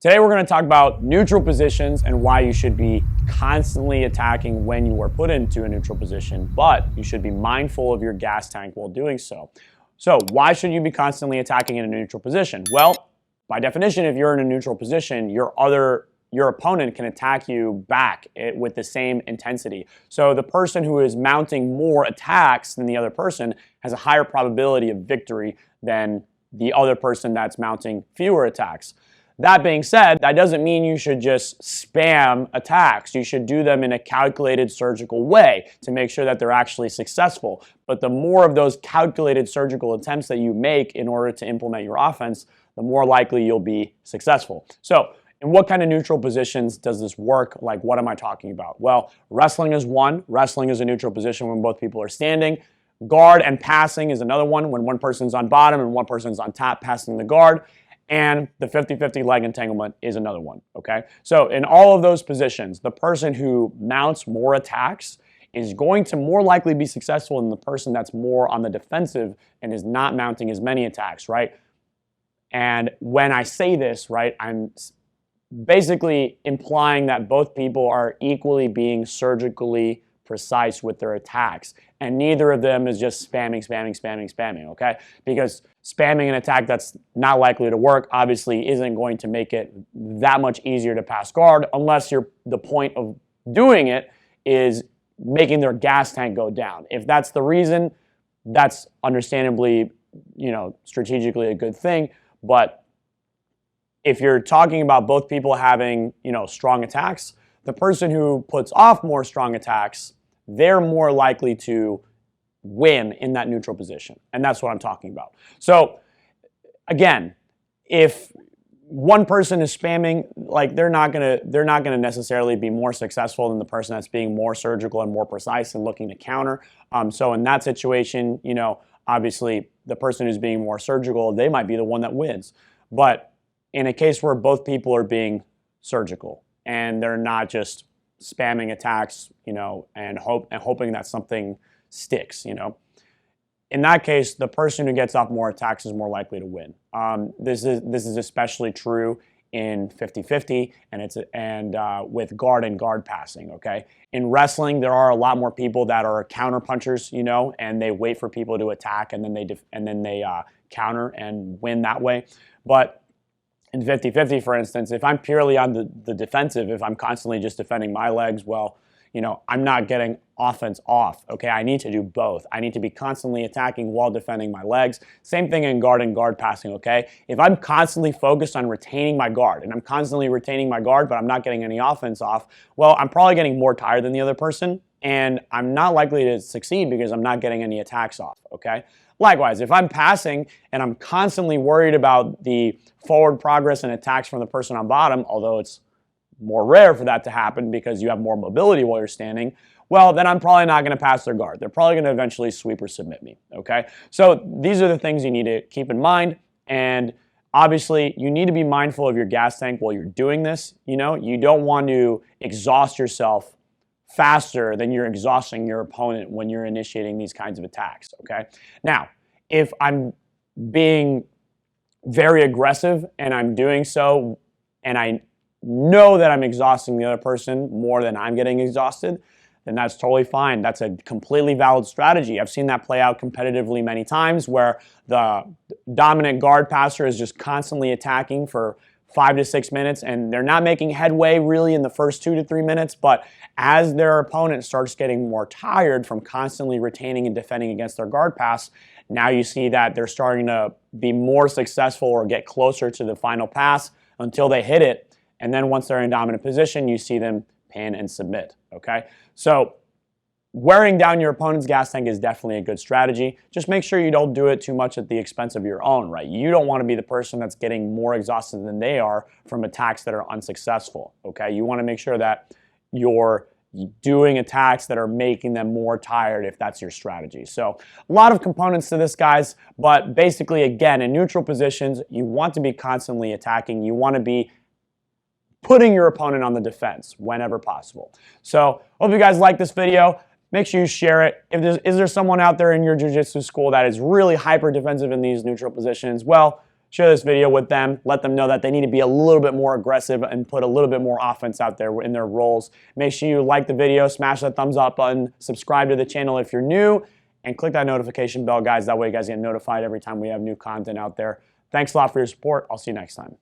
Today we're going to talk about neutral positions and why you should be constantly attacking when you are put into a neutral position, but you should be mindful of your gas tank while doing so. So why should you be constantly attacking in a neutral position? Well, by definition, if you're in a neutral position, your opponent can attack you back with the same intensity. So the person who is mounting more attacks than the other person has a higher probability of victory than the other person that's mounting fewer attacks. That being said, that doesn't mean you should just spam attacks. You should do them in a calculated surgical way to make sure that they're actually successful. But the more of those calculated surgical attempts that you make in order to implement your offense, the more likely you'll be successful. So, in what kind of neutral positions does this work? Like, what am I talking about? Well, wrestling is one. Wrestling is a neutral position when both people are standing. Guard and passing is another one, when one person's on bottom and one person's on top passing the guard. And the 50-50 leg entanglement is another one, okay? So in all of those positions, the person who mounts more attacks is going to more likely be successful than the person that's more on the defensive and is not mounting as many attacks, right? And when I say this, right, I'm basically implying that both people are equally being surgically precise with their attacks, and neither of them is just spamming, okay? Because spamming an attack that's not likely to work obviously isn't going to make it that much easier to pass guard unless the point of doing it is making their gas tank go down. If that's the reason, that's understandably, strategically a good thing. But if you're talking about both people having, strong attacks, the person who puts off more strong attacks, they're more likely to win in that neutral position. And that's what I'm talking about. So again, if one person is spamming, like they're not gonna necessarily be more successful than the person that's being more surgical and more precise and looking to counter. So in that situation, obviously the person who's being more surgical, they might be the one that wins. But in a case where both people are being surgical and they're not just spamming attacks, and hoping that something sticks, in that case, the person who gets off more attacks is more likely to win. This is especially true in 50-50 and with guard and guard passing. Okay, in wrestling, there are a lot more people that are counter punchers, and they wait for people to attack and then they counter and win that way. But in 50-50, for instance, if I'm purely on the defensive, if I'm constantly just defending my legs, well, I'm not getting offense off, okay? I need to do both. I need to be constantly attacking while defending my legs. Same thing in guard and guard passing, okay? If I'm constantly focused on retaining my guard, and I'm constantly retaining my guard, but I'm not getting any offense off, well, I'm probably getting more tired than the other person, and I'm not likely to succeed because I'm not getting any attacks off, okay? Likewise, if I'm passing and I'm constantly worried about the forward progress and attacks from the person on bottom, although it's more rare for that to happen because you have more mobility while you're standing, well, then I'm probably not going to pass their guard. They're probably going to eventually sweep or submit me, okay? So these are the things you need to keep in mind, and obviously you need to be mindful of your gas tank while you're doing this. You don't want to exhaust yourself faster than you're exhausting your opponent when you're initiating these kinds of attacks, okay? Now, if I'm being very aggressive and I'm doing so and I know that I'm exhausting the other person more than I'm getting exhausted, then that's totally fine. That's a completely valid strategy. I've seen that play out competitively many times where the dominant guard passer is just constantly attacking for 5 to 6 minutes, and they're not making headway really in the first 2 to 3 minutes, but as their opponent starts getting more tired from constantly retaining and defending against their guard pass, now you see that they're starting to be more successful or get closer to the final pass until they hit it, and then once they're in dominant position, you see them pin and submit, okay? So wearing down your opponent's gas tank is definitely a good strategy. Just make sure you don't do it too much at the expense of your own, right? You don't want to be the person that's getting more exhausted than they are from attacks that are unsuccessful, okay? You want to make sure that you're doing attacks that are making them more tired if that's your strategy. So a lot of components to this, guys, but basically, again, in neutral positions, you want to be constantly attacking. You want to be putting your opponent on the defense whenever possible. So hope you guys like this video. Make sure you share it. Is there someone out there in your jiu-jitsu school that is really hyper defensive in these neutral positions? Well, share this video with them. Let them know that they need to be a little bit more aggressive and put a little bit more offense out there in their roles. Make sure you like the video, smash that thumbs up button, subscribe to the channel if you're new, and click that notification bell, guys. That way you guys get notified every time we have new content out there. Thanks a lot for your support. I'll see you next time.